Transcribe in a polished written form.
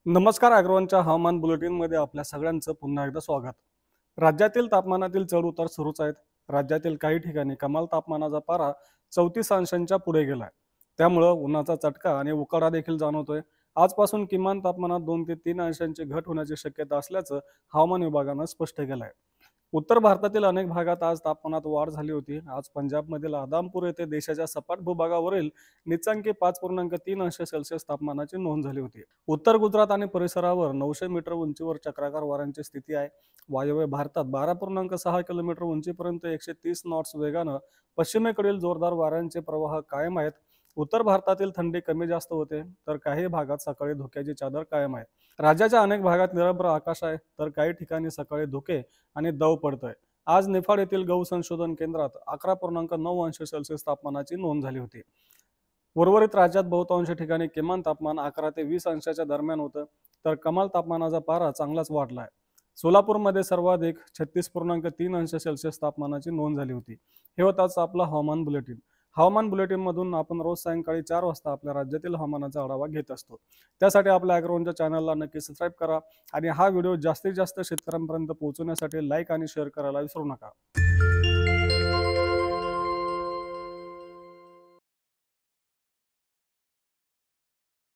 नमस्कार. अॅग्रोवनच्या हवामान बुलेटिनमध्ये आपल्या सगळ्यांचं पुन्हा एकदा स्वागत. राज्यातील तापमानातील चढ उतार सुरूच आहेत. राज्यातील काही ठिकाणी कमाल तापमानाचा पारा 34 अंशांच्या पुढे गेलाय. त्यामुळं उन्हाचा चटका आणि उकाडा देखील जाणवतोय. आजपासून किमान तापमानात 2 ते 3 अंशांची घट होण्याची शक्यता असल्याचं हवामान विभागानं स्पष्ट केलं आहे. उत्तर भारतातील अनेक भागात आज तापमानात वाढ झाली होती. आज पंजाबमधील आदामपूर येथे देशाच्या सपाट भूभागावरील नीचांकी 5.3 अंश सेल्सिअस तापमानाची नोंद झाली होती. उत्तर गुजरात आणि परिसरावर 900 मीटर उंचीवर चक्राकार वाऱ्यांची स्थिती आहे. वायव्य भारतात 12.6 किलोमीटर उंचीपर्यंत 130 नॉट्स वेगानं पश्चिमेकडील जोरदार वाऱ्यांचे प्रवाह कायम आहेत. उत्तर भारतातील थंडी कमी जास्त होते, तर काही भागात सकाळी धुक्याची चादर कायम आहे. राज्याच्या अनेक भागात निरभ्र आकाश आहे, तर काही ठिकाणी सकाळी धुके आणि दव पडतोय. आज निफाड येथील गहू संशोधन केंद्रात 11.9 अंश सेल्सिअस तापमानाची नोंद झाली होती. उर्वरित राज्यात बहुतांश ठिकाणी किमान तापमान 11 ते 20 अंशाच्या दरम्यान होतं, तर कमाल तापमानाचा पारा चांगलाच वाढलाय. सोलापूरमध्ये सर्वाधिक 36.3 अंश सेल्सिअस तापमानाची नोंद झाली होती. हे होताच आपलं हवामान बुलेटिन. हवामान बुलेटिनमधून आपण रोज सायंकाळी 4 वाजता आपल्या राज्यातील हवामानाचा आढावा घेत असतो. त्यासाठी आपल्या अॅग्रोवनच्या चॅनलला नक्की सबस्क्राईब करा आणि हा व्हिडिओ जास्तीत जास्त शेतकऱ्यांपर्यंत पोहोचवण्यासाठी लाईक आणि शेअर करायला विसरू नका.